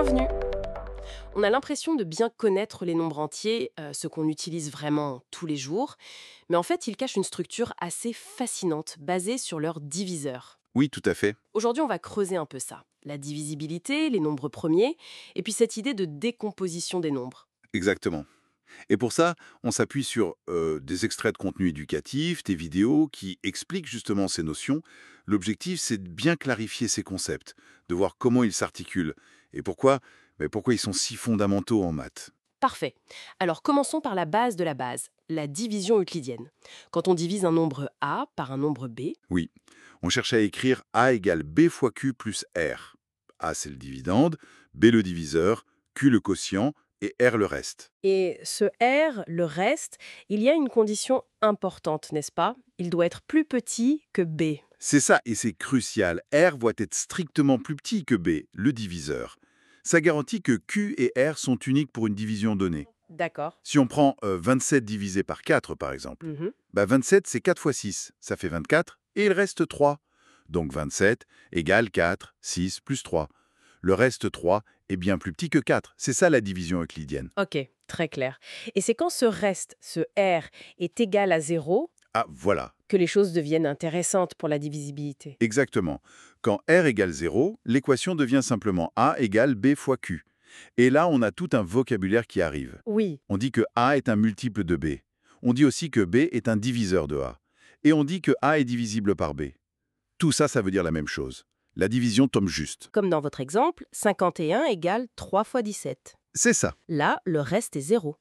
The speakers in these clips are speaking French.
Bienvenue. On a l'impression de bien connaître les nombres entiers, ce qu'on utilise vraiment tous les jours, mais en fait, ils cachent une structure assez fascinante, basée sur leurs diviseurs. Oui, tout à fait. Aujourd'hui, on va creuser un peu ça. La divisibilité, les nombres premiers, et puis cette idée de décomposition des nombres. Exactement. Et pour ça, on s'appuie sur des extraits de contenu éducatif, des vidéos qui expliquent justement ces notions. L'objectif, c'est de bien clarifier ces concepts, de voir comment ils s'articulent et pourquoi ils sont si fondamentaux en maths. Parfait. Alors commençons par la base de la base, la division euclidienne. Quand on divise un nombre A par un nombre B, Oui, on cherche à écrire A égale B fois Q plus R. A, c'est le dividende, B le diviseur, Q le quotient et R le reste. et ce R, le reste, il y a une condition importante, n'est-ce pas? Il doit être plus petit que B. C'est ça, et c'est crucial. R doit être strictement plus petit que B, le diviseur. Ça garantit que Q et R sont uniques pour une division donnée. D'accord. Si on prend 27 divisé par 4, par exemple, Mhm. 27, c'est 4 fois 6, ça fait 24, et il reste 3. Donc 27 égale 4, 6 plus 3. Le reste 3 est bien plus petit que 4. C'est ça la division euclidienne. Ok, très clair. Et c'est quand ce reste, ce R, est égal à 0 Ah, voilà, que les choses deviennent intéressantes pour la divisibilité. exactement. Quand R égale 0, l'équation devient simplement A égale B fois Q. Et là, on a tout un vocabulaire qui arrive. Oui, On dit que A est un multiple de B. On dit aussi que B est un diviseur de A. Et on dit que A est divisible par B. Tout ça, ça veut dire la même chose. La division tombe juste. comme dans votre exemple, 51 égale 3 fois 17. C'est ça. Là, le reste est 0.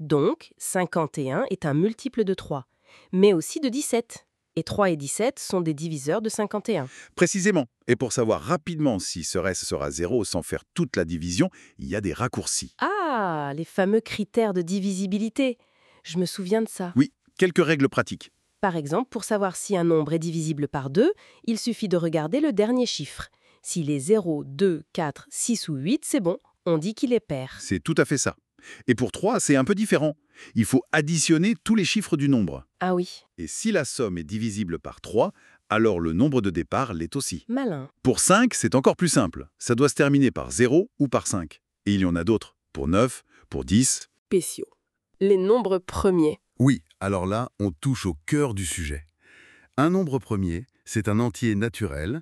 Donc, 51 est un multiple de 3, mais aussi de 17. Et 3 et 17 sont des diviseurs de 51. Précisément. Et pour savoir rapidement si ce reste sera 0 sans faire toute la division, il y a des raccourcis. Ah, les fameux critères de divisibilité. Je me souviens de ça. Oui, quelques règles pratiques. Par exemple, pour savoir si un nombre est divisible par 2, il suffit de regarder le dernier chiffre. S'il est 0, 2, 4, 6 ou 8, c'est bon, on dit qu'il est pair. C'est tout à fait ça. Et pour 3, c'est un peu différent. Il faut additionner tous les chiffres du nombre. Ah oui, Et si la somme est divisible par 3, alors le nombre de départ l'est aussi. malin. Pour 5, c'est encore plus simple. Ça doit se terminer par 0 ou par 5. Et il y en a d'autres. Pour 9, pour 10. Spéciaux. Les nombres premiers. Oui, alors là, on touche au cœur du sujet. Un nombre premier, c'est un entier naturel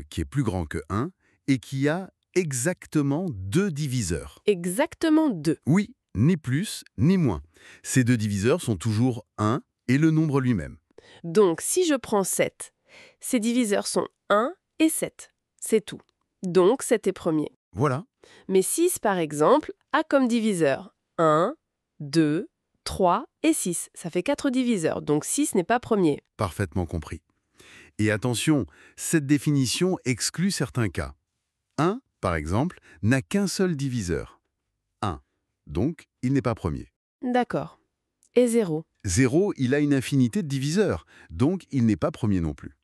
qui est plus grand que 1 et qui a exactement deux diviseurs. Exactement 2. Oui, ni plus ni moins. Ces deux diviseurs sont toujours 1 et le nombre lui-même. Donc, si je prends 7, ses diviseurs sont 1 et 7. C'est tout. Donc, 7 est premier. Voilà, Mais 6, par exemple, a comme diviseur 1, 2, 3 et 6. Ça fait 4 diviseurs, donc 6 n'est pas premier. parfaitement compris. Et attention, cette définition exclut certains cas. 1, par exemple, n'a qu'un seul diviseur. 1. Donc, il n'est pas premier. D'accord. Et 0. 0, il a une infinité de diviseurs, donc il n'est pas premier non plus.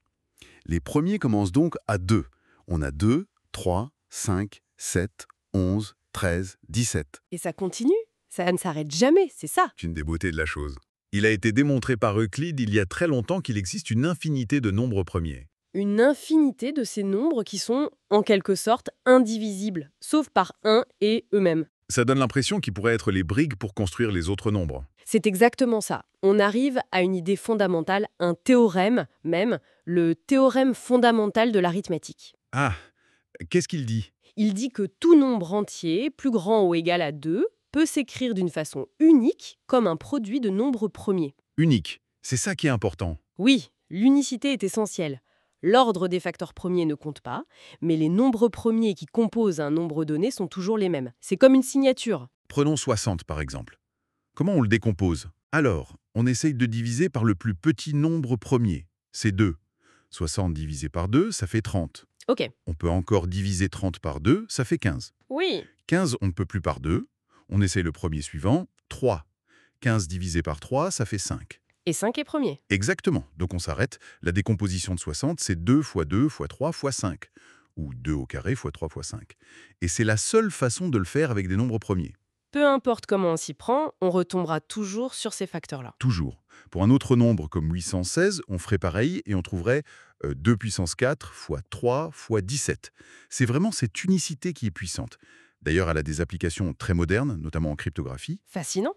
Les premiers commencent donc à 2. On a 2, 3, 5, 7, 11, 13, 17. Et ça continue? Ça ne s'arrête jamais, c'est ça. C'est une des beautés de la chose. Il a été démontré par Euclide il y a très longtemps qu'il existe une infinité de nombres premiers. Une infinité de ces nombres qui sont, en quelque sorte, indivisibles, sauf par 1 et eux-mêmes. Ça donne l'impression qu'ils pourraient être les briques pour construire les autres nombres. C'est exactement ça. On arrive à une idée fondamentale, un théorème même, le théorème fondamental de l'arithmétique. Ah, qu'est-ce qu'il dit? Il dit que tout nombre entier, plus grand ou égal à 2, peut s'écrire d'une façon unique comme un produit de nombres premiers. Unique. C'est ça qui est important. Oui, l'unicité est essentielle. L'ordre des facteurs premiers ne compte pas, mais les nombres premiers qui composent un nombre donné sont toujours les mêmes. C'est comme une signature. Prenons 60 par exemple. Comment on le décompose? Alors, on essaye de diviser par le plus petit nombre premier. C'est 2. 60 divisé par 2, ça fait 30. Ok. On peut encore diviser 30 par 2, ça fait 15. Oui. 15, on ne peut plus par 2. On essaye le premier suivant, 3. 15 divisé par 3, ça fait 5. Et 5 est premier. Exactement. Donc on s'arrête. La décomposition de 60, c'est 2 fois 2 fois 3 fois 5. Ou 2 au carré fois 3 fois 5. Et c'est la seule façon de le faire avec des nombres premiers. Peu importe comment on s'y prend, on retombera toujours sur ces facteurs-là. Toujours. Pour un autre nombre comme 816, on ferait pareil et on trouverait 2 puissance 4 fois 3 fois 17. C'est vraiment cette unicité qui est puissante. D'ailleurs, elle a des applications très modernes, notamment en cryptographie. Fascinant.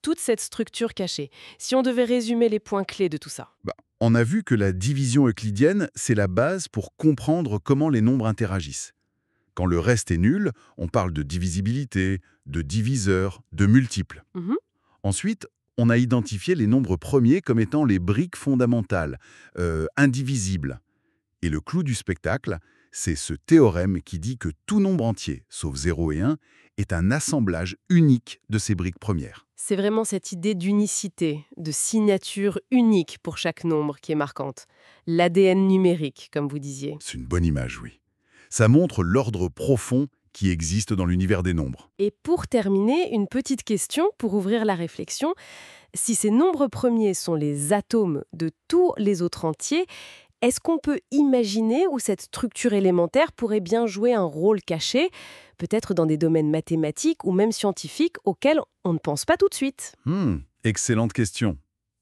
Toute cette structure cachée. Si on devait résumer les points clés de tout ça. On a vu que la division euclidienne, c'est la base pour comprendre comment les nombres interagissent. Quand le reste est nul, on parle de divisibilité, de diviseur, de multiples. Mhm. Ensuite, on a identifié les nombres premiers comme étant les briques fondamentales, indivisibles. Et le clou du spectacle, c'est ce théorème qui dit que tout nombre entier, sauf 0 et 1, est un assemblage unique de ces briques premières. C'est vraiment cette idée d'unicité, de signature unique pour chaque nombre qui est marquante. L'ADN numérique, comme vous disiez. C'est une bonne image, oui. Ça montre l'ordre profond qui existe dans l'univers des nombres. Et pour terminer, une petite question pour ouvrir la réflexion. Si ces nombres premiers sont les atomes de tous les autres entiers, est-ce qu'on peut imaginer où cette structure élémentaire pourrait bien jouer un rôle caché, peut-être dans des domaines mathématiques ou même scientifiques auxquels on ne pense pas tout de suite? Excellente question.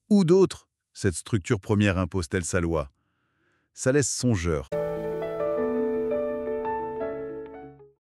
Où d'autre cette structure première impose-t-elle sa loi? Ça laisse songeur.